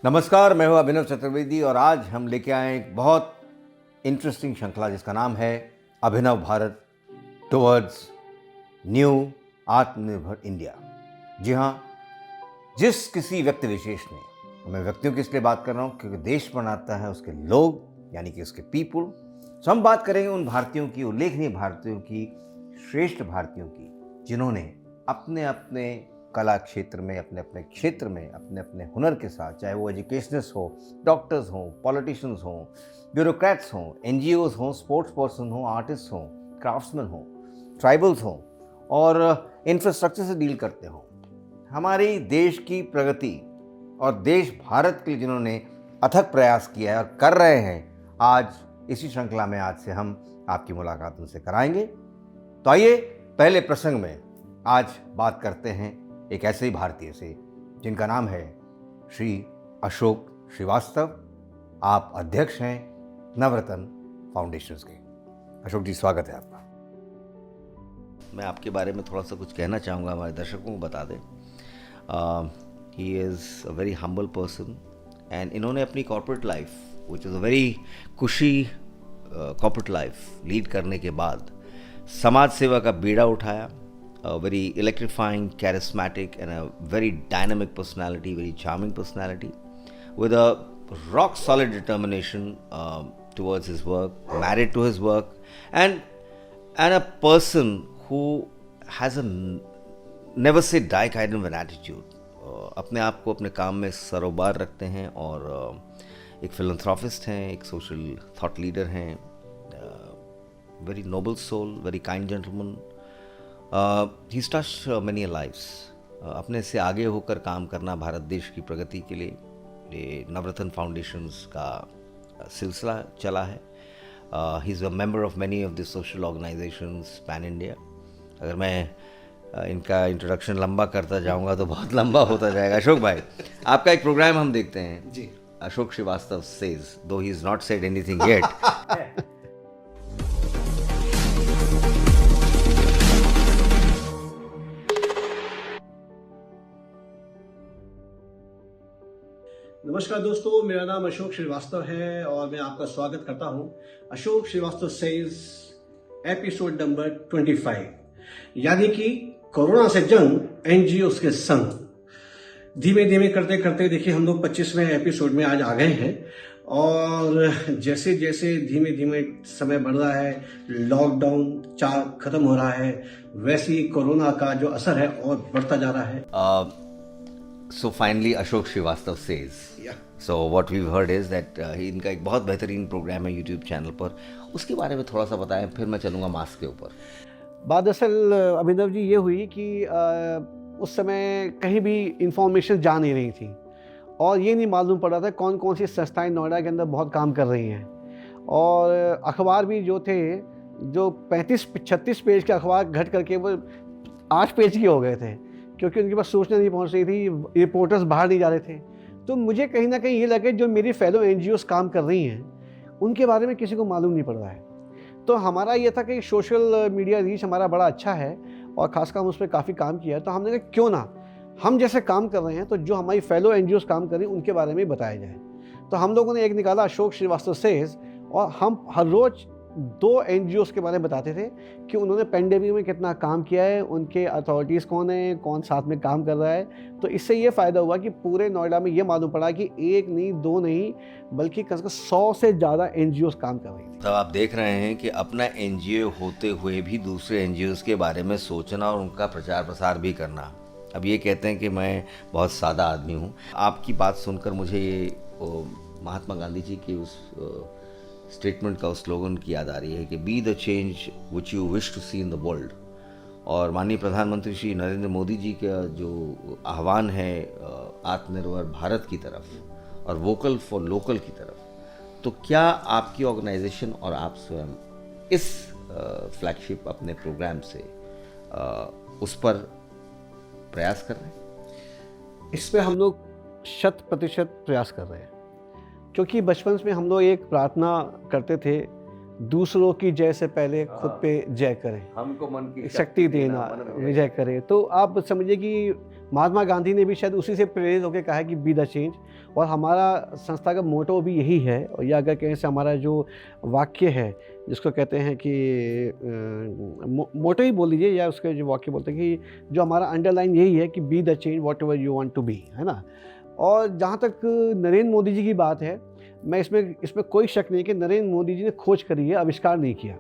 नमस्कार, मैं हूं अभिनव चतुर्वेदी और आज हम लेके आए हैं एक बहुत इंटरेस्टिंग श्रृंखला जिसका नाम है अभिनव भारत टुवर्ड्स न्यू आत्मनिर्भर इंडिया। जी हाँ, जिस किसी व्यक्ति विशेष ने, मैं व्यक्तियों की इसलिए बात कर रहा हूँ क्योंकि देश बनाता है उसके लोग यानी कि उसके पीपुल। तो हम बात करेंगे उन भारतीयों की, उल्लेखनीय भारतीयों की, श्रेष्ठ भारतीयों की, जिन्होंने अपने अपने कला क्षेत्र में, अपने अपने क्षेत्र में, अपने अपने हुनर के साथ, चाहे वो एजुकेशनिस्ट हो, डॉक्टर्स हों, पॉलिटिशियंस हों, ब्यूरोक्रेट्स हों, एनजीओज हों, स्पोर्ट्स पर्सन हों, आर्टिस्ट हों, क्राफ्ट्समैन हों, ट्राइबल्स हों और इंफ्रास्ट्रक्चर से डील करते हों, हमारी देश की प्रगति और देश भारत के लिए जिन्होंने अथक प्रयास किया है और कर रहे हैं, आज इसी श्रृंखला में आज से हम आपकी मुलाकात उनसे कराएंगे। तो आइए पहले प्रसंग में आज बात करते हैं एक ऐसे ही भारतीय से जिनका नाम है श्री अशोक श्रीवास्तव। आप अध्यक्ष हैं नवरत्न फाउंडेशंस के। अशोक जी, स्वागत है आपका। मैं आपके बारे में थोड़ा सा कुछ कहना चाहूँगा, हमारे दर्शकों को बता दें। He is a very humble person and इन्होंने अपनी corporate life, which is a very खुशी कॉर्पोरेट लाइफ लीड करने के बाद समाज सेवा का बीड़ा उठाया। A very electrifying, charismatic and a very dynamic personality, very charming personality with a rock solid determination towards his work, married to his work and a person who has a never say die kind of an attitude. अपने आप को अपने काम में सरोबार रखते हैं और एक फिलंथ्रॉपिस्ट हैं, एक सोशल थॉट लीडर हैं, very noble soul, very kind gentleman. He's touched many lives. अपने से आगे होकर काम करना भारत देश की प्रगति के लिए ये नवरत्न फाउंडेशंस का सिलसिला चला है। He is a member of many of the social organisations pan India. अगर मैं इनका इंट्रोडक्शन लंबा करता जाऊंगा तो बहुत लंबा होता जाएगा। अशोक भाई, आपका एक प्रोग्राम हम देखते हैं जी, अशोक श्रीवास्तव सेज, दो he is not said anything yet. नमस्कार दोस्तों, मेरा नाम अशोक श्रीवास्तव है और मैं आपका स्वागत करता हूं Ashok Srivastava says episode number 25, यानी कि कोरोना से जंग, एनजीओस के संग। धीमे धीमे करते करते देखिए हम लोग 25वें एपिसोड में आज आ गए हैं और जैसे जैसे धीमे धीमे समय बढ़ रहा है, लॉकडाउन खत्म हो रहा है, वैसे ही कोरोना का जो असर है और बढ़ता जा रहा है। So finally Ashok Srivastava says. Yeah. So what we've heard is that इनका एक बहुत बेहतरीन प्रोग्राम है यूट्यूब चैनल पर, उसके बारे में थोड़ा सा बताएं, फिर मैं चलूँगा मास्क के ऊपर। बात असल अभिनव जी ये हुई कि उस समय कहीं भी इंफॉर्मेशन जा नहीं रही थी और ये नहीं मालूम पड़ रहा था कौन कौन सी संस्थाएं नोएडा के अंदर बहुत काम कर रही हैं, और अखबार भी जो थे, जो 35-36 पेज के अखबार घट करके वो 8 पेज के हो गए थे, क्योंकि उनके पास सूचना नहीं पहुंच रही थी, रिपोर्टर्स बाहर नहीं जा रहे थे। तो मुझे कहीं ना कहीं ये लगे जो मेरी फेलो एनजीओस काम कर रही हैं उनके बारे में किसी को मालूम नहीं पड़ रहा है। तो हमारा ये था कि सोशल मीडिया रीच हमारा बड़ा अच्छा है और खासकर हम उस पर काफ़ी काम किया है। तो हमने कहा क्यों ना हम जैसे काम कर रहे हैं तो जो हमारी फेलो एनजीओस काम कर रही हैं उनके बारे में बताया जाए। तो हम लोगों ने एक निकाला अशोक श्रीवास्तव सेज, और हम हर रोज़ 2 एनजीओस के बारे में बताते थे कि उन्होंने पेंडेमिक में कितना काम किया है, उनके अथॉरिटीज़ कौन है, कौन साथ में काम कर रहा है। तो इससे ये फ़ायदा हुआ कि पूरे नोएडा में ये मालूम पड़ा कि 1 नहीं 2 नहीं बल्कि कम से कम 100 से ज़्यादा एनजीओस काम कर रही थी। तब आप देख रहे हैं कि अपना एनजीओ होते हुए भी दूसरे एनजीओस के बारे में सोचना और उनका प्रचार प्रसार भी करना। अब ये कहते हैं कि मैं बहुत सादा आदमी हूँ। आपकी बात सुनकर मुझे ये महात्मा गांधी जी की उस स्टेटमेंट का, उस स्लोगन की याद आ रही है कि be the change which you wish to see in the world. और माननीय प्रधानमंत्री श्री नरेंद्र मोदी जी का जो आह्वान है आत्मनिर्भर भारत की तरफ और वोकल फॉर लोकल की तरफ, तो क्या आपकी ऑर्गेनाइजेशन और आप स्वयं इस फ्लैगशिप अपने प्रोग्राम से उस पर प्रयास कर रहे हैं? इस पर हम लोग 100% प्रयास कर रहे हैं, क्योंकि बचपन में हम लोग एक प्रार्थना करते थे दूसरों की जय से पहले खुद पे जय करें, हमको मन की शक्ति देना विजय करे। तो आप समझिए कि महात्मा गांधी ने भी शायद उसी से प्रेरित होकर कहा है कि बी द चेंज, और हमारा संस्था का मोटो भी यही है। और या अगर कहें से हमारा जो वाक्य है जिसको कहते हैं कि मोटो ही बोल लीजिए, या उसके जो वाक्य बोलते हैं कि जो हमारा अंडरलाइन यही है कि be the change whatever you want to be, है ना। और जहाँ तक नरेंद्र मोदी जी की बात है, मैं इसमें कोई शक नहीं कि नरेंद्र मोदी जी ने खोज करी है, आविष्कार नहीं किया।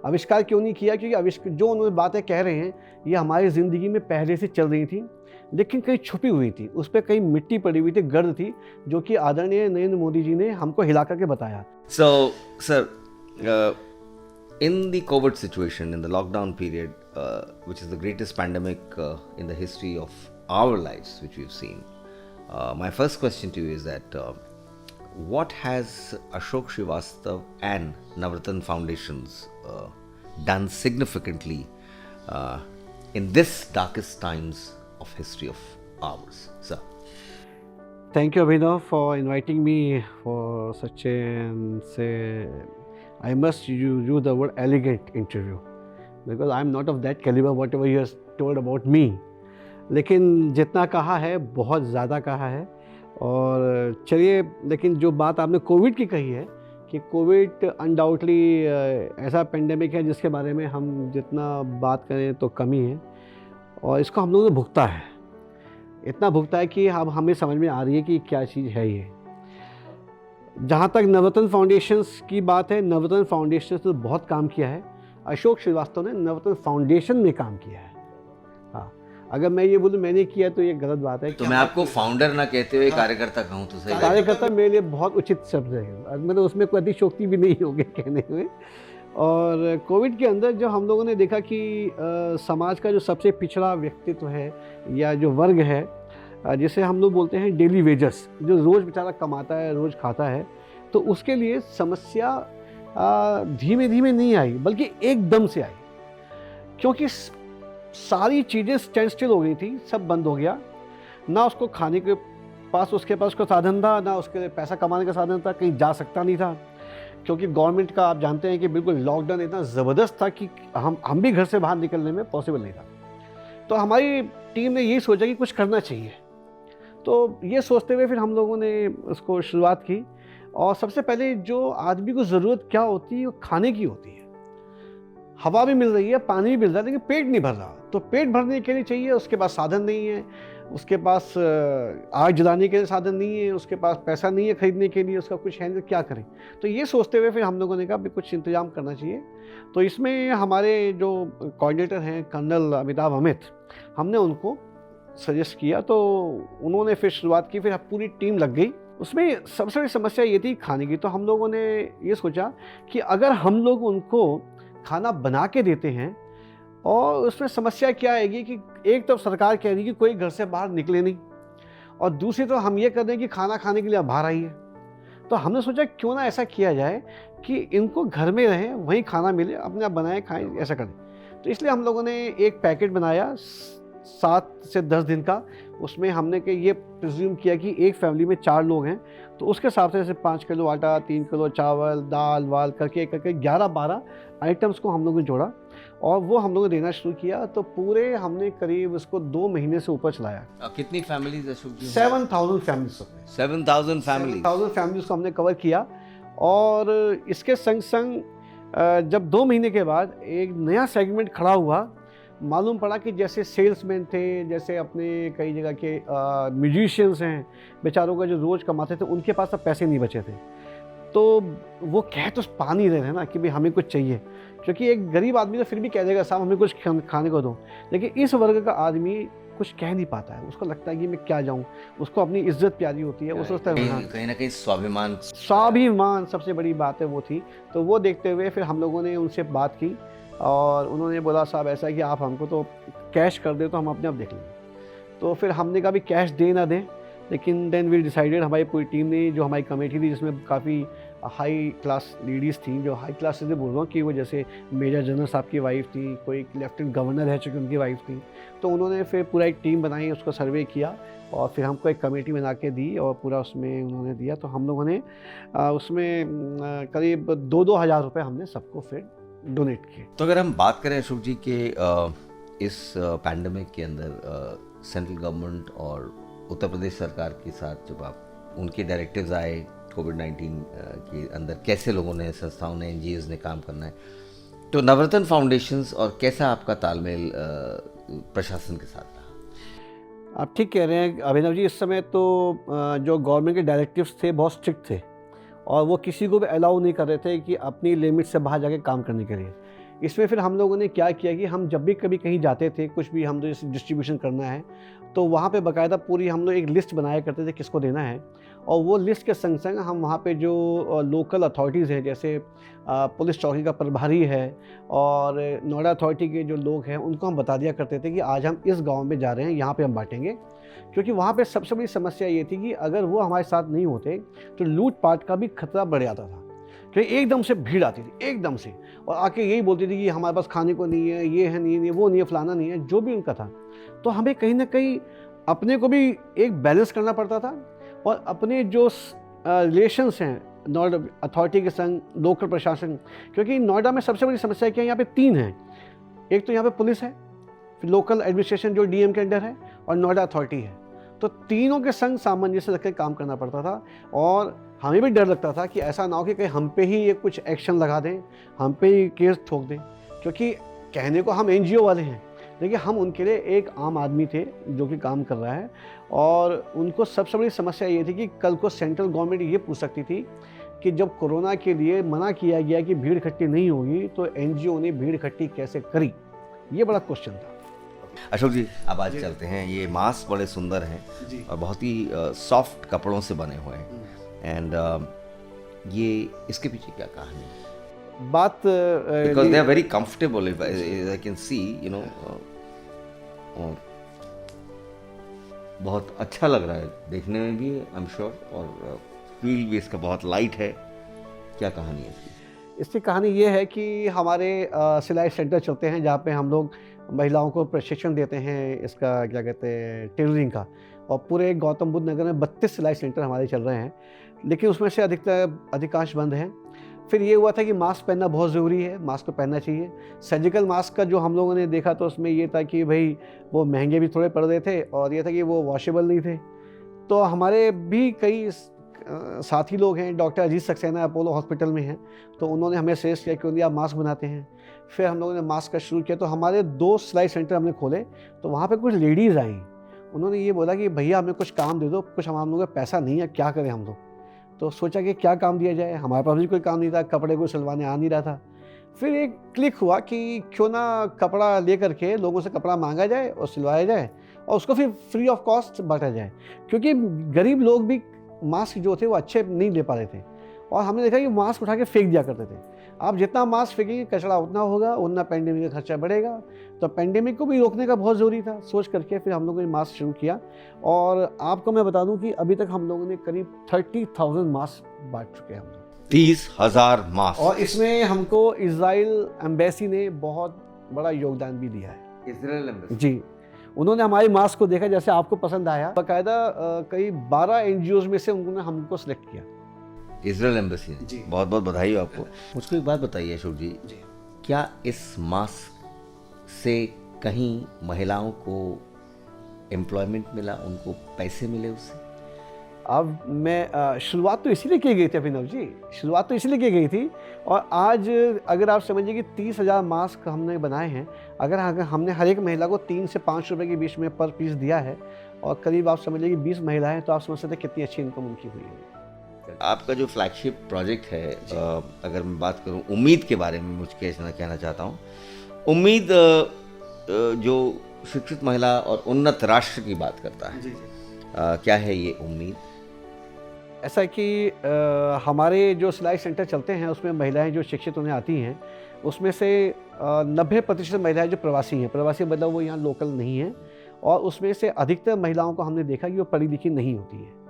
आविष्कार क्यों नहीं किया? क्योंकि जो उन्होंने बातें कह रहे हैं ये हमारी ज़िंदगी में पहले से चल रही थी, लेकिन कहीं छुपी हुई थी, उस पर कहीं मिट्टी पड़ी हुई थी, गर्द थी, जो कि आदरणीय नरेंद्र मोदी जी ने हमको हिला करके बताया। So, sir, in the COVID situation, in the lockdown period, which is the greatest pandemic in the history of our lives, which we've seen, my first question to you is that what has Ashok Srivastava and Navratan Foundations done significantly in this darkest times of history of ours, sir? Thank you, Abhinav, for inviting me for such a, I must use the word elegant interview, because I am not of that caliber, whatever you have told about me. लेकिन जितना कहा है बहुत ज़्यादा कहा है। और चलिए, लेकिन जो बात आपने कोविड की कही है कि कोविड अनडाउटली ऐसा पेंडेमिक है जिसके बारे में हम जितना बात करें तो कम ही है, और इसको हम लोगों ने भुगता है, इतना भुगता है कि अब हमें समझ में आ रही है कि क्या चीज़ है ये। जहाँ तक नवरत्न फाउंडेशंस की बात है, नवरत्न फाउंडेशन ने बहुत काम किया है। अशोक श्रीवास्तव ने नवरत्न फाउंडेशन में काम किया है। हाँ, अगर मैं ये बोलूँ मैंने किया तो ये गलत बात है। तो मैं आपको फाउंडर ना कहते हुए कार्यकर्ता कहूँ तो सही? कार्यकर्ता मेरे लिए बहुत उचित शब्द है, मतलब उसमें कोई अतिशोक्ति भी नहीं होगी कहने में। और कोविड के अंदर जो हम लोगों ने देखा कि समाज का जो सबसे पिछड़ा व्यक्तित्व है या जो वर्ग है, जिसे हम लोग बोलते हैं डेली वेजर्स, जो रोज़ बेचारा कमाता है, रोज़ खाता है, तो उसके लिए समस्या धीमे धीमे नहीं आई बल्कि एकदम से आई, क्योंकि सारी चीज़ें स्टैंड स्टिल हो गई थी, सब बंद हो गया। ना उसको खाने के पास उसके पास कोई साधन था, ना उसके पैसा कमाने का साधन था, कहीं जा सकता नहीं था, क्योंकि गवर्नमेंट का आप जानते हैं कि बिल्कुल लॉकडाउन इतना ज़बरदस्त था कि हम भी घर से बाहर निकलने में पॉसिबल नहीं था। तो हमारी टीम ने यही सोचा कि कुछ करना चाहिए। तो ये सोचते हुए फिर हम लोगों ने उसको शुरुआत की। और सबसे पहले जो आदमी को ज़रूरत क्या होती है, वो खाने की होती है। हवा भी मिल रही है, पानी भी मिल रहा है, लेकिन पेट नहीं भर रहा। तो पेट भरने के लिए चाहिए, उसके पास साधन नहीं है, उसके पास आग जलाने के लिए साधन नहीं है, उसके पास पैसा नहीं है खरीदने के लिए, उसका कुछ है नहीं, तो क्या करें। तो ये सोचते हुए फिर हम लोगों ने कहा भी कुछ इंतजाम करना चाहिए। तो इसमें हमारे जो कोऑर्डिनेटर हैं कर्नल अमिताभ अमित, हमने उनको सजेस्ट किया, तो उन्होंने फिर शुरुआत की, फिर पूरी टीम लग गई। उसमें सबसे बड़ी समस्या ये थी खाने की। तो हम लोगों ने ये सोचा कि अगर हम लोग उनको खाना बना के देते हैं, और उसमें समस्या क्या आएगी कि एक तो सरकार कह रही है कि कोई घर से बाहर निकले नहीं, और दूसरी तो हम ये कर दें कि खाना खाने के लिए आप बाहर आइए। तो हमने सोचा क्यों ना ऐसा किया जाए कि इनको घर में रहें, वहीं खाना मिले, अपने आप बनाएं खाएं, ऐसा करें। तो इसलिए हम लोगों ने एक पैकेट बनाया 7 से 10 दिन का। उसमें हमने कि ये प्रिज्यूम किया कि एक फैमिली में 4 लोग हैं, तो उसके हिसाब से जैसे 5 किलो आटा, 3 किलो चावल, दाल वाल करके 11-12 आइटम्स को हम लोगों ने जोड़ा, और वो हम लोगों ने देना शुरू किया। तो पूरे हमने करीब उसको 2 महीने से ऊपर चलाया। कितनी फैमिलीज है? 7,000 फैमिलीज। 7,000 फैमिलीज को हमने कवर किया। और इसके संग संग जब 2 महीने के बाद एक नया सेगमेंट खड़ा हुआ, मालूम पड़ा कि जैसे सेल्समैन थे, जैसे अपने कई जगह के म्यूजिशियंस हैं, बेचारों का जो रोज़ कमाते थे, उनके पास अब पैसे नहीं बचे थे। तो वो कह तो पा नहीं रहे थे ना कि भाई हमें कुछ चाहिए, क्योंकि एक गरीब आदमी तो फिर भी कह देगा साहब हमें कुछ खाने को दो, लेकिन इस वर्ग का आदमी कुछ कह नहीं पाता है। उसको लगता है कि मैं क्या जाऊँ, उसको अपनी इज्जत प्यारी होती है, वो सोचता है कहीं ना कहीं स्वाभिमान सबसे बड़ी बात है वो थी। तो वो देखते हुए फिर हम लोगों ने उनसे बात की, और उन्होंने बोला साहब ऐसा है कि आप हमको तो कैश कर दे तो हम अपने आप देख लेंगे। तो फिर हमने कहा भी कैश दे ना दें, लेकिन देन वी डिसाइडेड, हमारी पूरी टीम ने, जो हमारी कमेटी थी जिसमें काफ़ी हाई क्लास लेडीज़ थी, जो हाई क्लास से बोल रहा हूँ कि वो जैसे मेजर जनरल साहब की वाइफ थी, कोई लेफ्टिनेंट गवर्नर रह चुकी उनकी वाइफ थी। तो उन्होंने फिर पूरा एक टीम बनाई, उसको सर्वे किया और फिर हमको एक कमेटी बना के दी और पूरा उसमें उन्होंने दिया। तो हम लोगों ने उसमें करीब 2-2 हज़ार रुपये हमने सबको फिर डोनेट किए। तो अगर हम बात करें अशोक जी के इस पैंडेमिक के अंदर सेंट्रल गवर्नमेंट और उत्तर प्रदेश सरकार के साथ जब आप उनके डायरेक्टिव्स आए कोविड-19 के अंदर, कैसे लोगों ने, संस्थाओं ने, एनजीओज ने काम करना है, तो नवरत्न फाउंडेशंस और कैसा आपका तालमेल प्रशासन के साथ रहा? आप ठीक कह रहे हैं अभिनव जी। इस समय तो जो गवर्नमेंट के डायरेक्टिव्स थे बहुत स्ट्रिक्ट थे और वो किसी को भी अलाउ नहीं कर रहे थे कि अपनी लिमिट से बाहर जाके काम करने के लिए। इसमें फिर हम लोगों ने क्या किया कि हम जब भी कभी कहीं जाते थे, कुछ भी हम जैसे डिस्ट्रीब्यूशन करना है, तो वहाँ पे बाकायदा पूरी हम लोग एक लिस्ट बनाया करते थे किसको देना है। और वो लिस्ट के संग संग हम वहाँ पे जो लोकल अथॉरिटीज़ हैं, जैसे पुलिस चौकी का प्रभारी है और नोएडा अथॉरिटी के जो लोग हैं, उनको हम बता दिया करते थे कि आज हम इस गाँव में जा रहे हैं, यहाँ पर हम बाँटेंगे। क्योंकि वहाँ पे सबसे बड़ी समस्या ये थी कि अगर वो हमारे साथ नहीं होते तो लूट-पाट का भी खतरा बढ़ जाता था। क्योंकि एकदम से भीड़ आती थी, एकदम से, और आके यही बोलती थी कि हमारे पास खाने को नहीं है, ये है नहीं है, वो नहीं है, फलाना नहीं है, जो भी उनका था। तो हमें कहीं न कहीं अपने को भी एक बैलेंस करना पड़ता था और अपने जो रिलेशंस हैं नोएडा अथॉरिटी के संग, लोकल प्रशासन, क्योंकि नोएडा में सबसे बड़ी समस्या क्या है, यहाँ पे 3 हैं। एक तो यहाँ पे पुलिस है, फिर लोकल एडमिनिस्ट्रेशन जो डीएम के अंडर है, और नोएडा अथॉरिटी है। तो तीनों के संग सामंजस्य रख के काम करना पड़ता था और हमें भी डर लगता था कि ऐसा ना हो कि कहीं हम पे ही ये कुछ एक्शन लगा दें, हम पे ही केस ठोक दें। क्योंकि कहने को हम एनजीओ वाले हैं, लेकिन हम उनके लिए एक आम आदमी थे जो कि काम कर रहा है। और उनको सबसे बड़ी समस्या ये थी कि कल को सेंट्रल गवर्नमेंट ये पूछ सकती थी कि जब कोरोना के लिए मना किया गया कि भीड़ इकट्ठी नहीं होगी, तो एनजीओ ने भीड़ इकट्ठी कैसे करी, ये बड़ा क्वेश्चन था। अशोक जी, अब आज चलते हैं। ये मास्क बड़े सुंदर हैं और बहुत ही सॉफ्ट कपड़ों से बने हुए हैं, एंड ये इसके पीछे क्या कहानी है? बात because they are very comfortable, if I can see, you know, बहुत अच्छा लग रहा है देखने में भी, आई एम श्योर, और फील भी इसका बहुत लाइट है। क्या कहानी है इसकी? इसकी कहानी ये है कि हमारे सिलाई सेंटर चलते हैं जहाँ पे हम लोग महिलाओं को प्रशिक्षण देते हैं, इसका क्या कहते हैं, टेलरिंग का। और पूरे गौतम बुद्ध नगर में 32 सिलाई सेंटर हमारे चल रहे हैं, लेकिन उसमें से अधिकांश बंद हैं। फिर ये हुआ था कि मास्क पहनना बहुत ज़रूरी है, मास्क तो पहनना चाहिए। सर्जिकल मास्क का जो हम लोगों ने देखा तो उसमें ये था कि भाई वो महंगे भी थोड़े पड़ रहे थे और ये था कि वो वॉशेबल नहीं थे। तो हमारे भी कई साथी लोग हैं, doctor Ajit Saxena Apollo hospital में हैं, तो उन्होंने हमें सजेस्ट किया कि आप मास्क बनाते हैं। फिर हम लोगों ने मास्क का शुरू किया, तो हमारे 2 सिलाई सेंटर हमने खोले। तो वहाँ पे कुछ लेडीज़ आईं, उन्होंने ये बोला कि भैया हमें कुछ काम दे दो, कुछ हम लोगों का पैसा नहीं है, क्या करें हम लोग। तो सोचा कि क्या काम दिया जाए, हमारे पास भी कोई काम नहीं था, कपड़े को सिलवाने आ नहीं रहा था। फिर एक क्लिक हुआ कि क्यों ना कपड़ा ले करके लोगों से कपड़ा मांगा जाए और सिलवाया जाए और उसको फिर फ्री ऑफ कॉस्ट बांटा जाए, क्योंकि गरीब लोग भी मास्क जो थे वो अच्छे नहीं ले पा रहे थे। और हमने देखा कि मास्क उठा के फेंक दिया करते थे। आप जितना मास्क फेंकेंगे कचरा उतना होगा, उतना पेंडेमिक का खर्चा बढ़ेगा। तो पेंडेमिक को भी रोकने का बहुत ज़रूरी था, सोच करके फिर हम लोगों ने मास्क शुरू किया। और आपको मैं बता दूं कि अभी तक हम लोगों ने करीब 30,000 मास्क बांट चुके हैं हम लोग। 30,000 मास्क। और इसमें हमको इजराइल एम्बेसी ने बहुत बड़ा योगदान भी दिया है। इजराइल एम्बेसी जी, उन्होंने हमारे मास्क को देखा, जैसे आपको पसंद आया, बाकायदा कई 12 एनजीओज में से उन्होंने हमको सिलेक्ट किया। इजराइल एम्बेसी ने, जी। बहुत बहुत बधाई हो आपको। मुझको एक बात बताइए अशोक जी, क्या इस मास्क से कहीं महिलाओं को एम्प्लॉयमेंट मिला, उनको पैसे मिले उससे? अब मैं शुरुआत तो इसीलिए की गई थी अभिनव जी, शुरुआत तो इसीलिए की गई थी। और आज अगर आप समझिए कि 30,000 मास्क हमने बनाए हैं, अगर हमने हर एक महिला को 3 से 5 रुपए के बीच में पर पीस दिया है, और करीब आप समझ लीजिए 20 महिलाएं, तो आप समझ सकते हैं कितनी अच्छी इनकम उनकी हुई है। आपका जो फ्लैगशिप प्रोजेक्ट है, अगर मैं बात करूं उम्मीद के बारे में, मुझे कहना चाहता हूं। उम्मीद जो शिक्षित महिला और उन्नत राष्ट्र की बात करता है, क्या है ये उम्मीद? ऐसा है कि हमारे जो सिलाई सेंटर चलते हैं उसमें महिलाएं जो शिक्षित होने आती हैं, उसमें से 90% महिलाएं जो प्रवासी हैं, प्रवासी मतलब वो यहाँ लोकल नहीं हैं, और उसमें से अधिकतर महिलाओं को हमने देखा कि वो पढ़ी लिखी नहीं होती है।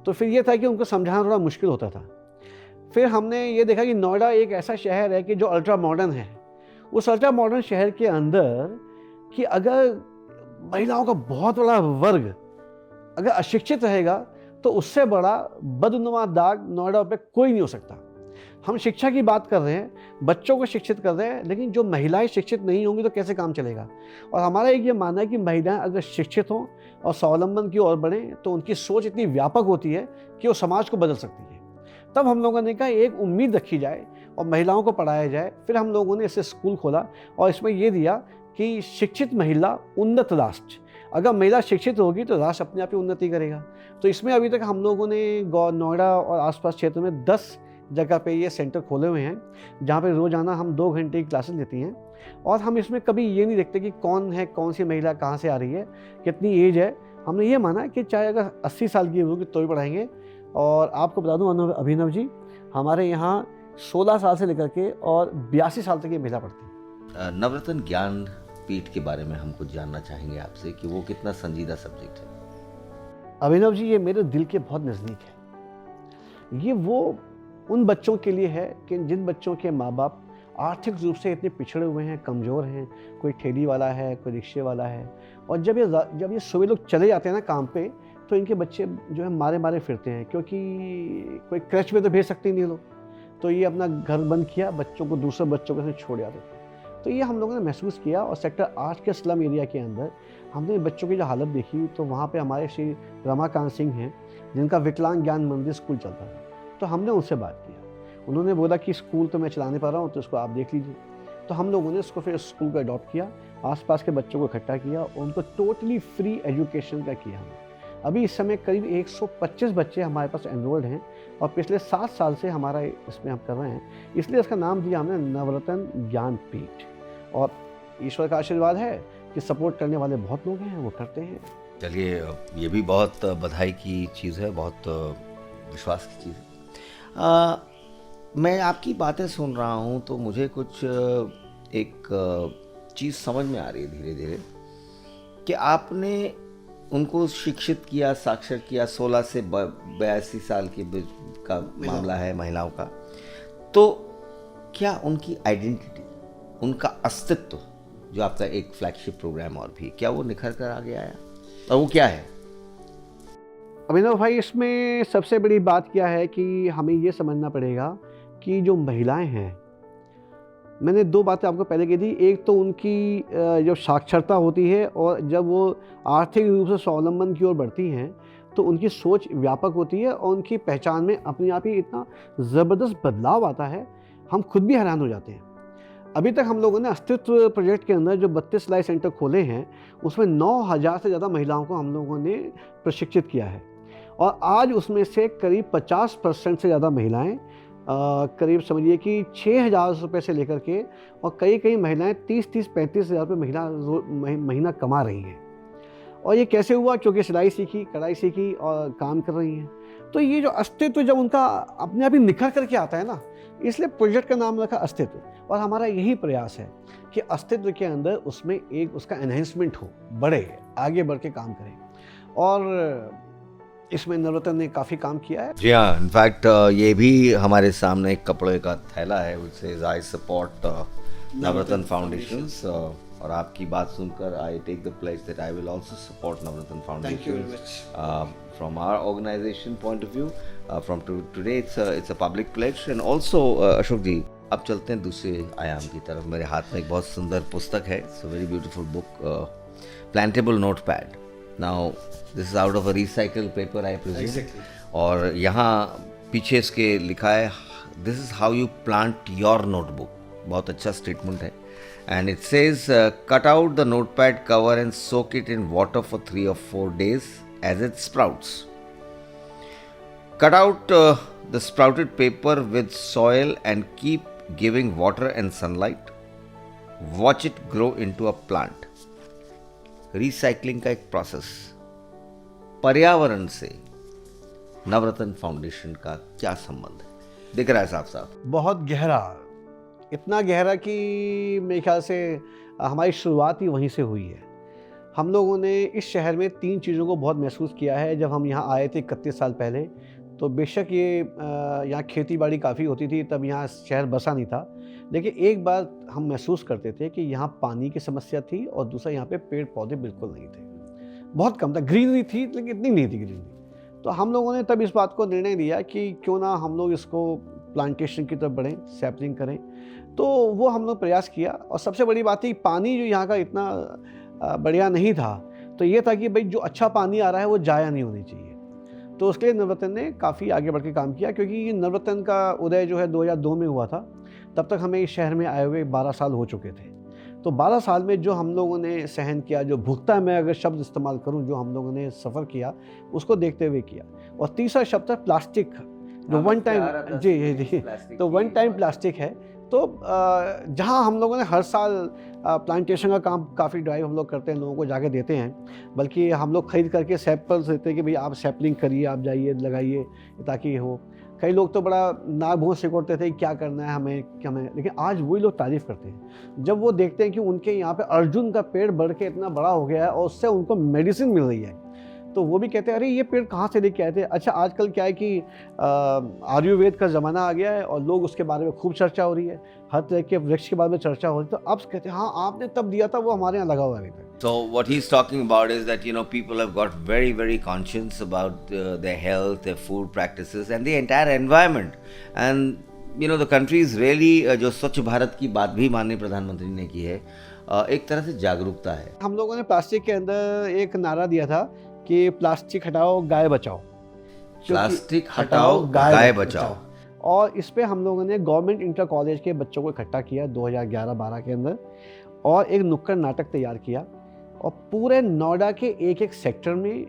तो फिर ये था कि उनको समझाना थोड़ा मुश्किल होता था। फिर हमने ये देखा कि नोएडा एक ऐसा शहर है कि जो अल्ट्रा मॉडर्न है। उस अल्ट्रा मॉडर्न शहर के अंदर कि अगर महिलाओं का बहुत बड़ा वर्ग अगर अशिक्षित रहेगा तो उससे बड़ा बदनुमा दाग नोएडा पे कोई नहीं हो सकता। हम शिक्षा की बात कर रहे हैं, बच्चों को शिक्षित कर रहे हैं, लेकिन जो महिलाएं शिक्षित नहीं होंगी तो कैसे काम चलेगा। और हमारा एक ये मानना है कि महिलाएं अगर शिक्षित हों और स्वावलंबन की ओर बढ़ें तो उनकी सोच इतनी व्यापक होती है कि वो समाज को बदल सकती है। तब हम लोगों ने कहा एक उम्मीद रखी जाए और महिलाओं को पढ़ाया जाए। फिर हम लोगों ने इसे स्कूल खोला और इसमें ये दिया कि शिक्षित महिला उन्नत राष्ट्र। अगर महिला शिक्षित होगी तो राष्ट्र अपने आप ही उन्नति करेगा। तो इसमें अभी तक हम लोगों ने नोएडा और आसपास क्षेत्र में 10 जगह पे ये सेंटर खोले हुए हैं, जहाँ पे रोज़ाना हम 2 घंटे की क्लासेस लेती हैं। और हम इसमें कभी ये नहीं देखते कि कौन है, कौन सी महिला कहाँ से आ रही है, कितनी एज है। हमने ये माना कि चाहे अगर 80 साल की होगी तो भी पढ़ाएंगे। और आपको बता दूं अभिनव जी, हमारे यहाँ 16 साल से लेकर के और 82 साल तक ये महिला पढ़ती है। नवरत्न ज्ञान पीठ के बारे में हम कुछ जानना चाहेंगे आपसे कि वो कितना संजीदा सब्जेक्ट है। अभिनव जी, ये मेरे दिल के बहुत नज़दीक है। ये वो उन बच्चों के लिए है कि जिन बच्चों के माँ बाप आर्थिक रूप से इतने पिछड़े हुए हैं, कमज़ोर हैं। कोई ठेली वाला है, कोई रिक्शे वाला है। और जब ये सुबह लोग चले जाते हैं ना काम पे, तो इनके बच्चे जो है मारे मारे फिरते हैं, क्योंकि कोई क्रच में तो भेज सकते नहीं लोग। तो ये अपना घर बंद किया, बच्चों को दूसरे बच्चों के साथ छोड़ जाते थे। तो ये हम लोगों ने महसूस किया और सेक्टर 8 के स्लम एरिया के अंदर हमने बच्चों की जो हालत देखी, तो वहाँ पे हमारे श्री रमाकांत सिंह हैं, जिनका विकलांग ज्ञान मंदिर स्कूल चलता था। तो हमने उनसे बात किया। उन्होंने बोला कि स्कूल तो मैं चला नहीं पा रहा हूँ, तो इसको आप देख लीजिए। तो हम लोगों ने इसको फिर स्कूल को अडॉप्ट किया, आसपास के बच्चों को इकट्ठा किया और उनको टोटली फ्री एजुकेशन का किया हमने। अभी इस समय करीब 125 बच्चे हमारे पास एनरोल्ड हैं और पिछले 7 साल से हमारा इसमें हम कर रहे हैं। इसलिए इसका नाम दिया हमने नवरत्न ज्ञान पीठ। और ईश्वर का आशीर्वाद है कि सपोर्ट करने वाले बहुत लोग हैं, वो करते हैं। चलिए, ये भी बहुत बधाई की चीज़ है, बहुत विश्वास की चीज़ है। मैं आपकी बातें सुन रहा हूँ तो मुझे कुछ एक चीज़ समझ में आ रही है धीरे धीरे कि आपने उनको शिक्षित किया, साक्षर किया। 16 से 82 साल के बीच का मामला है महिलाओं का। तो क्या उनकी आइडेंटिटी, उनका अस्तित्व, जो आपका एक फ्लैगशिप प्रोग्राम और भी, क्या वो निखर कर आगे आया और वो क्या है? अभिनव भाई, इसमें सबसे बड़ी बात क्या है कि हमें ये समझना पड़ेगा कि जो महिलाएं हैं, मैंने 2 बातें आपको पहले कही थी। एक तो उनकी जो साक्षरता होती है और जब वो आर्थिक रूप से स्वावलंबन की ओर बढ़ती हैं तो उनकी सोच व्यापक होती है और उनकी पहचान में अपने आप ही इतना ज़बरदस्त बदलाव आता है, हम खुद भी हैरान हो जाते हैं। अभी तक हम लोगों ने अस्तित्व प्रोजेक्ट के अंदर जो 32 सिलाई सेंटर खोले हैं, उसमें 9000 से ज़्यादा महिलाओं को हम लोगों ने प्रशिक्षित किया है। और आज उसमें से करीब 50% से ज़्यादा महिलाएं करीब समझिए कि 6000 रुपये से लेकर के और कई महिलाएं 30-35 हज़ार रुपये महीना कमा रही हैं। और ये कैसे हुआ? क्योंकि सिलाई सीखी, कढ़ाई सीखी और काम कर रही हैं। तो ये जो अस्तित्व जब उनका अपने आप ही निखर करके आता है ना, इसलिए प्रोजेक्ट का नाम रखा अस्तित्व। और हमारा यही प्रयास है कि अस्तित्व के अंदर उसमें एक उसका एनहेंसमेंट हो, बढ़े, आगे बढ़ के काम करें। और इसमें नवरत्न ने काफ़ी काम किया है। जी हाँ, इनफैक्ट ये भी हमारे सामने एक कपड़े का थैला है, which says I support Navratna foundations. और आपकी बात सुनकर I take the pledge that I will also support Navratna foundation from our organization point of view. From today it's a public pledge and also Ashok ji, अब चलते हैं दूसरे आयाम की तरफ। मेरे हाथ में एक बहुत सुंदर पुस्तक है, it's a very beautiful book, Plantable Notepad. Now this is out of a recycled paper, I presume. Exactly. और यहाँ पीछे इसके लिखा है This is how you plant your notebook. बहुत अच्छा स्टेटमेंट है। And it says cut out the notepad cover and soak it in water for 3 or 4 days as it sprouts. Cut out the sprouted paper with soil and keep giving water and sunlight. Watch it grow into a plant. Recycling का एक process, पर्यावरण से नवरत्न foundation का क्या संबंध है? दिख रहा है साफ साफ। बहुत गहरा, इतना गहरा कि मेरे ख्याल से हमारी शुरुआत ही वहीं से हुई है। हम लोगों ने इस शहर में 3 चीज़ों को बहुत महसूस किया है। जब हम यहाँ आए थे 31 साल पहले, तो बेशक ये यहाँ खेती बाड़ी काफ़ी होती थी, तब यहाँ शहर बसा नहीं था। लेकिन एक बात हम महसूस करते थे कि यहाँ पानी की समस्या थी और दूसरा यहाँ पे पेड़ पौधे बिल्कुल नहीं थे, बहुत कम था। ग्रीनरी थी लेकिन इतनी नहीं थी ग्रीनरी। तो हम लोगों ने तब इस बात को निर्णय लिया कि क्यों ना हम लोग इसको प्लांटेशन की तरफ बढ़ें, सैपलिंग करें। तो वो हम लोग प्रयास किया। और सबसे बड़ी बात थी, पानी जो यहाँ का इतना बढ़िया नहीं था, तो ये था कि भाई जो अच्छा पानी आ रहा है वो जाया नहीं होनी चाहिए। तो उसके लिए नवरत्न ने काफ़ी आगे बढ़ के काम किया, क्योंकि ये नवरत्न का उदय जो है 2002 में हुआ था। तब तक हमें इस शहर में आए हुए 12 साल हो चुके थे। तो 12 साल में जो हम लोगों ने सहन किया, जो भुगता मैं अगर शब्द इस्तेमाल करूं, जो हम लोगों ने सफ़र किया, उसको देखते हुए किया। और तीसरा शब्द था प्लास्टिक, जो वन टाइम, जी, तो वन टाइम प्लास्टिक है। तो जहाँ हम लोगों ने हर साल प्लांटेशन का काम, काफ़ी ड्राइव हम लोग करते हैं, लोगों को जाके देते हैं, बल्कि हम लोग खरीद करके सैंपल्स देते हैं कि भाई आप सैपलिंग करिए, आप जाइए लगाइए ताकि हो। कई लोग तो बड़ा नाक भौं सिकोड़ते थे क्या करना है हमें, लेकिन आज वही लोग तारीफ़ करते हैं जब वो देखते हैं कि उनके यहाँ पे अर्जुन का पेड़ बढ़ के इतना बड़ा हो गया है और उससे उनको मेडिसिन मिल रही है। तो वो भी कहते हैं अरे ये पेड़ कहाँ से लेके आए थे। अच्छा, आजकल क्या है कि आयुर्वेद का ज़माना आ गया है और लोग उसके बारे में खूब चर्चा हो रही है, हर तरह के वृक्ष के बारे में चर्चा हो रही है। तो अब कहते हैं हाँ आपने तब दिया था, वो हमारे यहाँ लगा हुआ है अभी तक। So what he's talking about is that people have got very conscious about their health, their food practices and the entire environment. And the country is really जो स्वच्छ भारत की बात भी माननीय प्रधानमंत्री ने की है, एक तरह से जागरूकता है। हम लोगों ने प्लास्टिक के अंदर एक नारा दिया था कि प्लास्टिक हटाओ गाय बचाओ, प्लास्टिक हटाओ गाय बचाओ। और इस पे हम लोगों ने गवर्नमेंट इंटर कॉलेज के बच्चों को इकट्ठा किया 2011-12 के अंदर, और एक नुक्कड़ नाटक तैयार किया। और पूरे नोएडा के एक एक सेक्टर में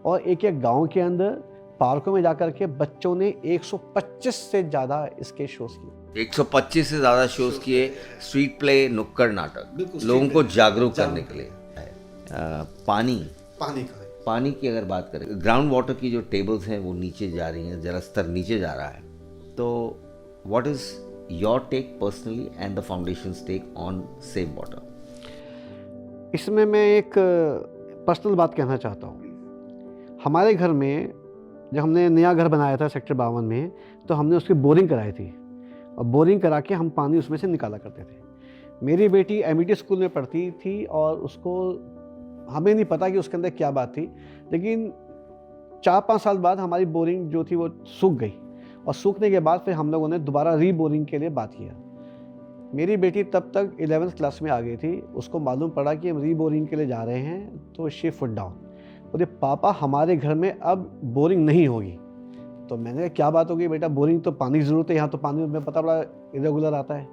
और एक एक गांव के अंदर पार्कों में जाकर के बच्चों ने 125 से ज़्यादा इसके शोज किए। 125 से ज़्यादा शोज किए, स्ट्रीट प्ले, नुक्कड़ नाटक, लोगों को जागरूक करने के लिए। पानी की अगर बात करें, ग्राउंड वाटर की जो टेबल्स हैं वो नीचे जा रही हैं, जल स्तर नीचे जा रहा है। तो what is your take personally and the foundation's take on save water? इसमें मैं एक पर्सनल बात कहना चाहता हूँ। हमारे घर में जब हमने नया घर बनाया था सेक्टर 52 में, तो हमने उसकी बोरिंग कराई थी, और बोरिंग करा के हम पानी उसमें से निकाला करते थे। मेरी बेटी एमिटी स्कूल में पढ़ती थी और उसको, हमें नहीं पता कि उसके अंदर क्या बात थी, लेकिन 4-5 साल बाद हमारी बोरिंग जो थी वो सूख गई, और सूखने के बाद फिर हम लोगों ने दोबारा री बोरिंग के लिए बात किया। मेरी बेटी तब तक 11th क्लास में आ गई थी, उसको मालूम पड़ा कि हम री बोरिंग के लिए जा रहे हैं, तो शी फुट डाउन, बोले पापा हमारे घर में अब बोरिंग नहीं होगी। तो मैंने कहा क्या बात हो गई बेटा, बोरिंग तो पानी की ज़रूरत है, यहाँ तो पानी में पता बड़ा इरेगुलर आता है।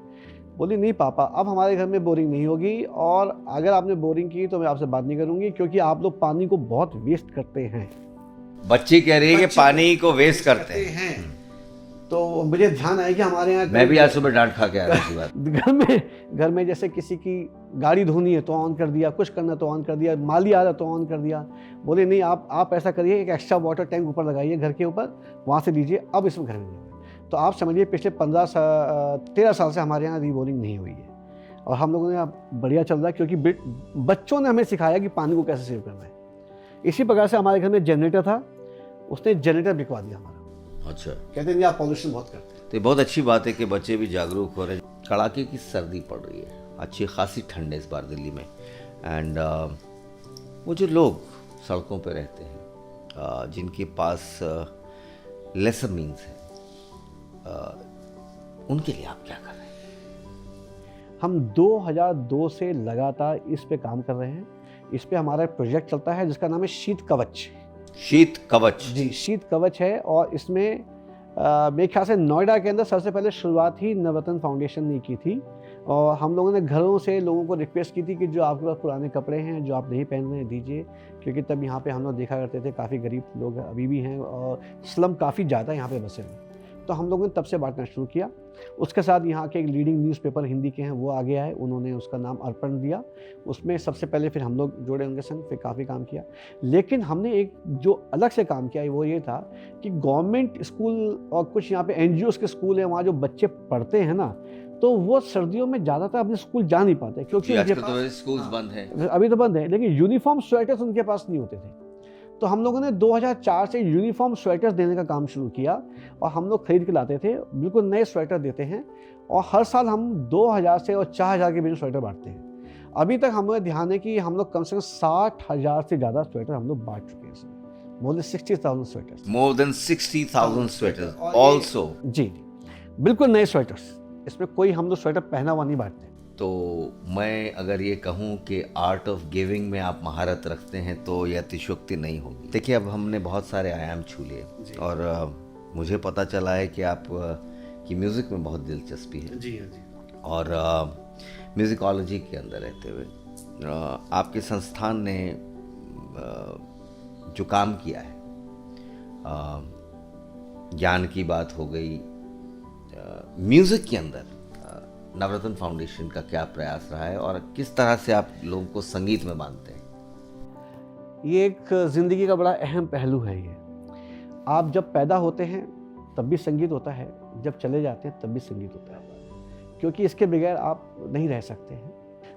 बोली नहीं पापा, अब हमारे घर में बोरिंग नहीं होगी, और अगर आपने बोरिंग की तो मैं आपसे बात नहीं करूँगी, क्योंकि आप लोग पानी को बहुत वेस्ट करते हैं। बच्ची कह रही है कि पानी को वेस्ट करते हैं। तो मुझे ध्यान आया कि हमारे यहाँ, मैं भी आज सुबह डांट खा के आया थी बात। घर में जैसे किसी की गाड़ी धोनी है तो ऑन कर दिया, कुछ करना तो ऑन कर दिया, माली आ रहा तो ऑन कर दिया। बोले नहीं आप ऐसा करिए, एक एक्स्ट्रा वाटर टैंक ऊपर लगाइए घर के ऊपर, वहाँ से लीजिए, अब इसमें घर में नहीं होगा। तो आप समझिए पिछले 13 साल से हमारे यहाँ रीबोरिंग नहीं हुई है, और हम लोगों ने अब बढ़िया चल रहा है, क्योंकि बच्चों ने हमें सिखाया कि पानी को कैसे सेव करना है। इसी प्रकार से हमारे घर में जनरेटर था, उसने जनरेटर बिकवा दिया हमारा। अच्छा, कहते हैं आप पॉल्यूशन बहुत करते हैं। तो बहुत अच्छी बात है कि बच्चे भी जागरूक हो रहे हैं। कड़ाके की सर्दी पड़ रही है, अच्छी खासी ठंड है इस बार दिल्ली में, एंड वो जो लोग सड़कों पे रहते हैं, जिनके पास लेसर मीन्स है, उनके लिए आप क्या कर रहे हैं? हम 2002 से लगातार इस पे काम कर रहे हैं। इस पे हमारा एक प्रोजेक्ट चलता है जिसका नाम है शीत कवच। शीत कवच, जी शीत कवच है, और इसमें मेरे ख्याल से नोएडा के अंदर सबसे पहले शुरुआत ही नवरत्न फाउंडेशन ने की थी। और हम लोगों ने घरों से लोगों को रिक्वेस्ट की थी कि जो आपके पास पुराने कपड़े हैं, जो आप नहीं पहन रहे हैं, दीजिए, क्योंकि तब यहाँ पे हम लोग देखा करते थे काफ़ी गरीब लोग अभी भी हैं, और स्लम काफ़ी ज़्यादा यहाँ पे बसे हुए। तो हम लोगों ने तब से बांटना शुरू किया। उसके साथ यहाँ के एक लीडिंग न्यूज़पेपर हिंदी के हैं वो आ गया है, उन्होंने उसका नाम अर्पण दिया, उसमें सबसे पहले फिर हम लोग जुड़े उनके संग, फिर काफ़ी काम किया। लेकिन हमने एक जो अलग से काम किया वो ये था कि गवर्नमेंट स्कूल और कुछ यहाँ पे NGOs के स्कूल हैं, वहाँ जो बच्चे पढ़ते हैं ना, तो वो सर्दियों में ज़्यादातर अपने स्कूल जा नहीं पाते, क्योंकि आजकल तो स्कूल बंद है, अभी तो बंद है, लेकिन यूनिफॉर्म स्वेटर्स उनके पास नहीं होते थे। तो हम लोगों ने 2004 से यूनिफॉर्म स्वेटर्स देने का काम शुरू किया और हम लोग खरीद के लाते थे, बिल्कुल नए स्वेटर देते हैं और हर साल हम 2000 से और 4000 के बीच में स्वेटर बांटते हैं। अभी तक हमें ध्यान है कि हम लोग कम से कम 60,000 से ज़्यादा स्वेटर हम लोग बांट चुके हैं। More than 60,000 sweaters. More than 60,000 sweaters also. जी, बिल्कुल नए स्वेटर्स, इसमें कोई हम लोग स्वेटर पहना हुआ नहीं बांटते। तो मैं अगर ये कहूँ कि आर्ट ऑफ गिविंग में आप महारत रखते हैं तो यह अतिशयोक्ति नहीं होगी। देखिए, अब हमने बहुत सारे आयाम छू लिए और मुझे पता चला है कि आप की म्यूज़िक में बहुत दिलचस्पी है। जी हाँ जी। और म्यूज़िकोलॉजी के अंदर रहते हुए आपके संस्थान ने जो काम किया है, ज्ञान की बात हो गई, म्यूज़िक के अंदर नवरत्न फाउंडेशन का क्या प्रयास रहा है और किस तरह से आप लोगों को संगीत में बांधते हैं? ये एक ज़िंदगी का बड़ा अहम पहलू है ये। आप जब पैदा होते हैं तब भी संगीत होता है, जब चले जाते हैं तब भी संगीत होता है, क्योंकि इसके बगैर आप नहीं रह सकते हैं।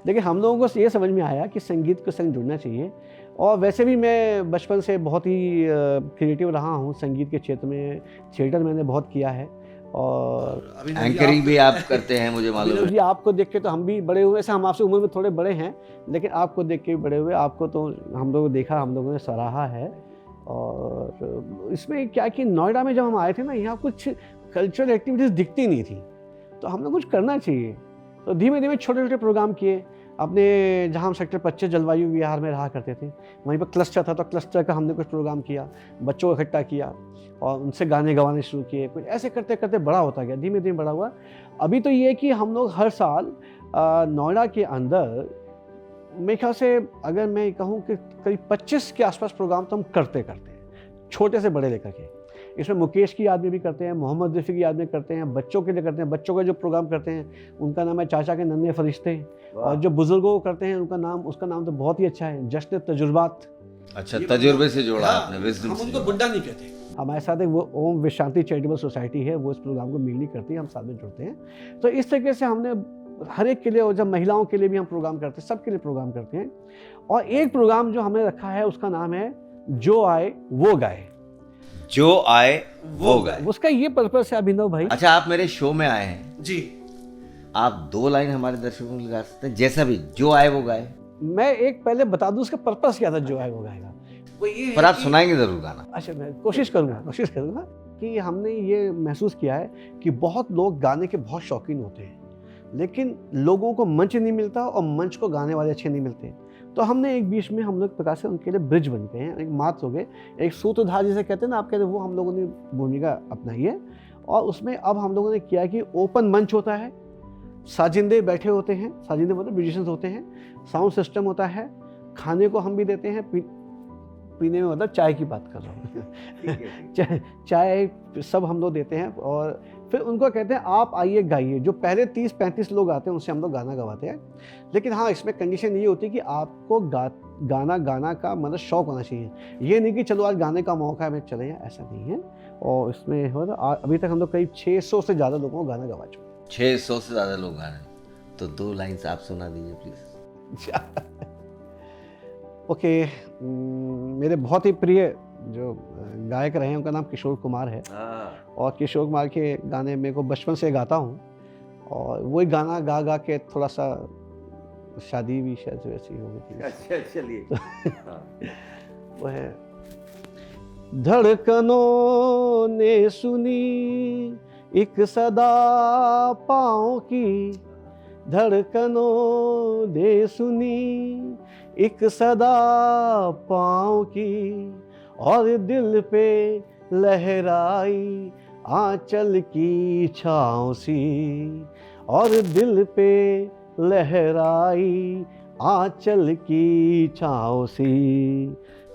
लेकिन हम लोगों को ये समझ में आया कि संगीत के संग जुड़ना चाहिए और वैसे भी मैं बचपन से बहुत ही क्रिएटिव रहा हूँ संगीत के क्षेत्र में। थिएटर मैंने बहुत किया है और एंकरिंग भी आप करते हैं, मुझे मालूम है। जी, आपको देख के तो हम भी बड़े हुए, ऐसे हम आपसे उम्र में थोड़े बड़े हैं, लेकिन आपको देख के भी बड़े हुए। आपको तो हम लोगों ने देखा, हम लोगों ने सराहा है। और इसमें क्या कि नोएडा में जब हम आए थे ना, यहाँ कुछ कल्चरल एक्टिविटीज़ दिखती नहीं थी, तो हमने कुछ करना चाहिए। तो धीमे धीमे छोटे छोटे प्रोग्राम किए अपने, जहाँ हम सेक्टर 25 जलवायु विहार में रहा करते थे, वहीं पर क्लस्टर था, तो क्लस्टर का हमने कुछ प्रोग्राम किया, बच्चों को इकट्ठा किया और उनसे गाने गवाने शुरू किए। कुछ ऐसे करते करते बड़ा होता गया, धीमे धीमे बड़ा हुआ। अभी तो ये है कि हम लोग हर साल नोएडा के अंदर, मेरे ख्याल से अगर मैं कहूँ कि करीब 25 के आसपास प्रोग्राम तो हम करते हैं, छोटे से बड़े लेकर के। इसमें मुकेश की याद में भी करते हैं, मोहम्मद रफ़ी की याद में करते हैं, बच्चों के लिए करते हैं। बच्चों का जो प्रोग्राम करते हैं उनका नाम है चाचा के नन्हे फरिश्ते, और जो बुजुर्गों को करते हैं उसका नाम तो बहुत ही अच्छा है, जश्न तजुर्बात। अच्छा, तजुर्बे से जोड़ा आपने, विज़डम से। हम उनको बुड्ढा नहीं कहते। हमारे साथ एक वो ओम विशांति चैरिटेबल सोसाइटी है, वो इस प्रोग्राम को मिलनी करती है, हम साथ में जुड़ते हैं। तो इस तरीके से हमने हर एक के लिए, और जब महिलाओं के लिए भी हम प्रोग्राम करते हैं, सबके लिए प्रोग्राम करते हैं। और एक प्रोग्राम जो हमने रखा है उसका नाम है जो आए वो गाए। जो आए वो गाए, उसका ये पर्पस है अभिनव भाई। अच्छा, आप मेरे शो में आए हैं जी, आप 2 लाइन हमारे दर्शकों को गा सकते हैं, जैसा भी, जो आए वो गाए। मैं एक पहले बता दूं उसका पर्पस क्या था, जो आए वो गाएगा। वो ये पर आप सुनाएंगे जरूर गाना। अच्छा, मैं कोशिश करूंगा कि हमने ये महसूस किया है कि बहुत लोग गाने के बहुत शौकीन होते हैं, लेकिन लोगों को मंच नहीं मिलता और मंच को गाने वाले अच्छे नहीं मिलते। तो हमने एक बीच में हम लोग प्रकार से उनके लिए ब्रिज बनते हैं, एक मात हो गए, एक सूत्रधार जिसे कहते हैं ना, आप कहते हैं, वो हम लोगों ने भूमिका अपनाई है। और उसमें अब हम लोगों ने किया कि ओपन मंच होता है, साजिंदे बैठे होते हैं, साजिंदे मतलब म्यूजिशियंस होते हैं, साउंड सिस्टम होता है, खाने को हम भी देते हैं, पीने में मतलब चाय की बात कर रहा हूँ चाय सब हम लोग देते हैं। और फिर उनको कहते हैं आप आइए गाइए। जो पहले 30-35 लोग आते हैं उनसे हम लोग गाना गवाते हैं। लेकिन हाँ, इसमें कंडीशन ये होती है कि आपको गाना का मतलब शौक होना चाहिए। ये नहीं कि चलो आज गाने का मौका है मैं चले जाए, ऐसा नहीं है। और इसमें हो अभी तक हम लोग करीब 600 से ज़्यादा लोगों को गाना गवा चुके। 600 से ज़्यादा लोग गाने, तो 2 लाइन्स आप सुना दीजिए प्लीज़। ओके, मेरे बहुत ही प्रिय जो गायक रहे हैं उनका नाम किशोर कुमार है। और किशोर कुमार के गाने मेरे को बचपन से गाता हूँ, और वही गाना गा गा के थोड़ा सा शादी भी शायद वैसी हो गई थी। अच्छा, चलिए। वो है, धड़कनों ने सुनी एक सदा पाँव की, धड़कनों ने सुनी एक सदा पाँव की, और दिल पे लहराई आंचल की छाँव सी, और दिल पे लहराई आंचल की छाँव सी।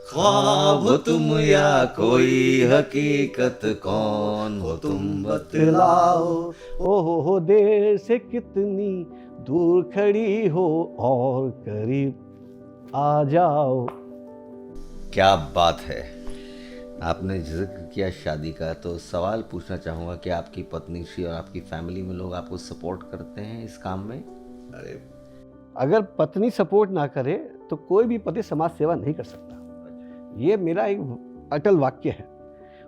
ख्वाब हो तुम या कोई हकीकत, कौन हो तुम बतलाओ, ओहो देर से कितनी दूर खड़ी हो और करीब आ जाओ। क्या बात है। आपने जिक्र किया शादी का, तो सवाल पूछना चाहूँगा कि आपकी पत्नी श्री और आपकी फैमिली में लोग आपको सपोर्ट करते हैं इस काम में? अगर पत्नी सपोर्ट ना करे तो कोई भी पति समाज सेवा नहीं कर सकता। ये मेरा एक अटल वाक्य है।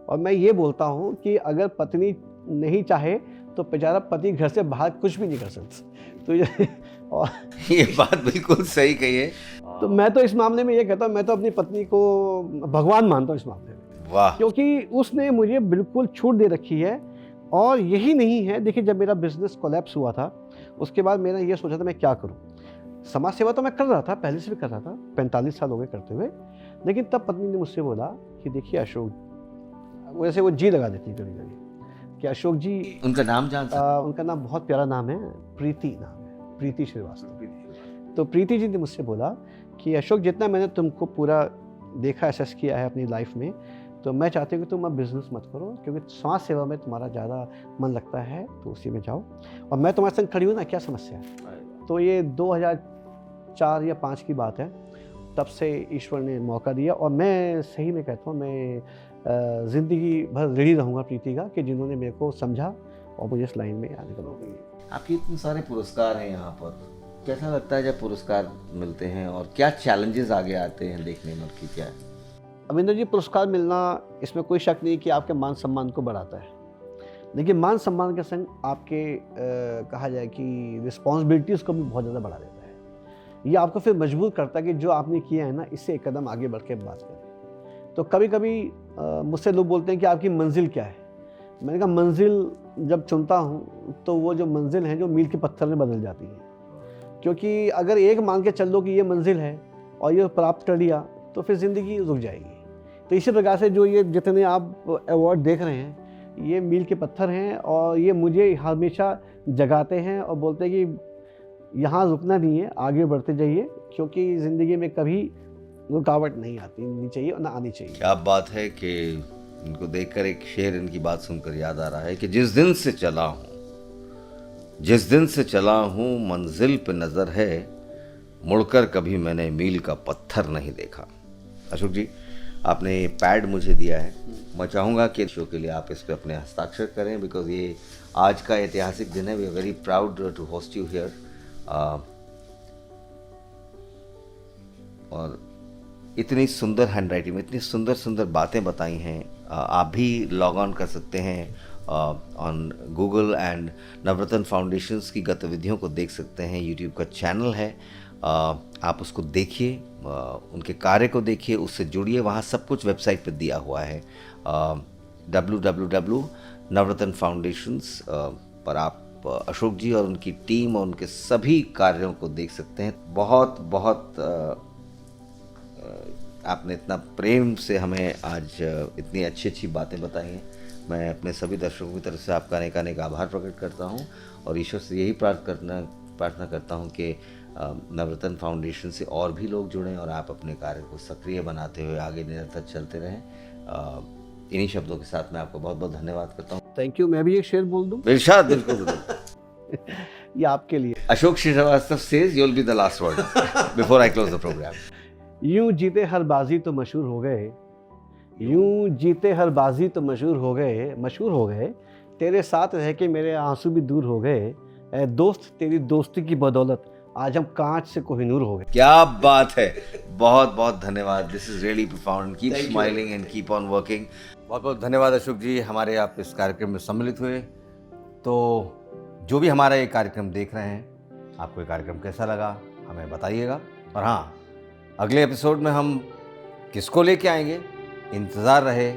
और मैं ये बोलता हूँ कि अगर पत्नी नहीं चाहे तो बेचारा पति घर से बाहर कुछ भी नहीं कर सकता। तो और ये बात बिल्कुल सही कही है। तो मैं तो इस मामले में ये कहता हूँ, मैं तो अपनी पत्नी को भगवान मानता हूँ इस मामले में, वाह, क्योंकि उसने मुझे बिल्कुल छूट दे रखी है। और यही नहीं है, देखिए जब मेरा बिजनेस कोलैप्स हुआ था उसके बाद मैंने ये सोचा था मैं क्या करूँ। समाज सेवा तो मैं कर रहा था, पहले से भी कर रहा था, 45 साल हो गए करते हुए। लेकिन तब पत्नी ने मुझसे बोला कि देखिए अशोक, वैसे वो जी लगा देती कभी कभी, कि अशोक जी, उनका नाम जान उनका नाम बहुत प्यारा नाम है, प्रीति नाम है, प्रीति श्रीवास्तव। तो प्रीति जी ने मुझसे बोला कि अशोक, जितना मैंने तुमको पूरा देखा, असेस किया है अपनी लाइफ में, तो मैं चाहती हूँ कि तुम अब बिज़नेस मत करो, क्योंकि समाज सेवा में तुम्हारा ज़्यादा मन लगता है, तो उसी में जाओ, और मैं तुम्हारे संग खड़ी हूँ ना, क्या समस्या है। तो ये 2004 या 5 की बात है। तब से ईश्वर ने मौका दिया, और मैं सही में कहता हूँ, मैं ज़िंदगी भर ऋणी रहूँगा प्रीति का, कि जिन्होंने मेरे को समझा और मुझे इस लाइन में आने का मौका दिया। आपके इतने सारे पुरस्कार हैं यहाँ पर, कैसा लगता है जब पुरस्कार मिलते हैं, और क्या चैलेंजेस आगे आते हैं देखने में कि क्या है? अविंदर जी, पुरस्कार मिलना, इसमें कोई शक नहीं कि आपके मान सम्मान को बढ़ाता है, लेकिन मान सम्मान के संग आपके कहा जाए कि रिस्पॉन्सिबिलिटीज़ को भी बहुत ज़्यादा बढ़ा देता है। ये आपको फिर मजबूर करता है कि जो आपने किया है ना, इससे एक कदम आगे बढ़ के बात करें। तो कभी कभी मुझसे लोग बोलते हैं कि आपकी मंजिल क्या है। मैंने कहा, मंजिल जब चुनता हूँ तो वो जो मंजिल है जो मील के पत्थर में बदल जाती है, क्योंकि अगर एक मान के चल लो कि ये मंजिल है और ये प्राप्त कर लिया तो फिर ज़िंदगी रुक जाएगी। तो इसी प्रकार से जो ये जितने आप अवार्ड देख रहे हैं, ये मील के पत्थर हैं, और ये मुझे हमेशा जगाते हैं और बोलते हैं कि यहाँ रुकना नहीं है, आगे बढ़ते जाइए, क्योंकि ज़िंदगी में कभी रुकावट नहीं आनी चाहिए और ना आनी चाहिए। क्या बात है कि इनको देखकर एक शेर, इनकी बात सुनकर याद आ रहा है कि जिस दिन से चला हूँ मंजिल पे नज़र है, मुड़कर कभी मैंने मील का पत्थर नहीं देखा। अशोक जी, आपने पैड मुझे दिया है, मैं चाहूँगा कि शो के लिए आप इस पर अपने हस्ताक्षर करें, बिकॉज ये आज का ऐतिहासिक दिन है। We are very proud to host you here. और इतनी सुंदर हैंडराइटिंग में इतनी सुंदर सुंदर बातें बताई हैं। आप भी लॉग ऑन कर सकते हैं on Google, and Navratna foundations की गतिविधियों को देख सकते हैं। यूट्यूब का चैनल है, आप उसको देखिए, उनके कार्य को देखिए, उससे जुड़िए। वहाँ सब कुछ वेबसाइट पर दिया हुआ है, www.navratna foundations पर आप अशोक जी और उनकी टीम और उनके सभी कार्यों को देख सकते हैं। बहुत बहुत आपने इतना प्रेम से हमें आज इतनी अच्छी अच्छी बातें बताई हैं। मैं अपने सभी दर्शकों की तरफ से आपका अनेक आभार प्रकट करता हूँ, और ईश्वर से यही प्रार्थना करता हूँ कि नवरत्न फाउंडेशन से और भी लोग जुड़ें और आप अपने कार्य को सक्रिय बनाते हुए आगे निरंतर चलते रहें। इन्हीं शब्दों के साथ मैं आपको बहुत बहुत धन्यवाद करता हूँ। Thank you. मैं भी एक शेर बोल दूँ? इरशाद, बिल्कुल। ये आपके लिए। Ashok Srivastava says you will be the last word before I close the programme. यूं जीते हर बाजी तो मशहूर हो गए, यूं जीते हर बाजी तो मशहूर हो गए, तेरे साथ रह के मेरे आंसू भी दूर हो गए, ए दोस्त तेरी दोस्ती की बदौलत आज हम कांच से कोहिनूर हो गए। क्या बात है, बहुत बहुत धन्यवाद। This is really profound. Keep smiling and keep on working. बहुत बहुत धन्यवाद अशोक जी, हमारे आप इस कार्यक्रम में सम्मिलित हुए। तो जो भी हमारा ये कार्यक्रम देख रहे हैं, आपको ये कार्यक्रम कैसा लगा हमें बताइएगा। और हाँ, अगले एपिसोड में हम किसको लेके आएंगे, इंतज़ार रहे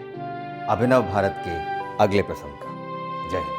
अभिनव भारत के अगले प्रसंग का। जय हिंद।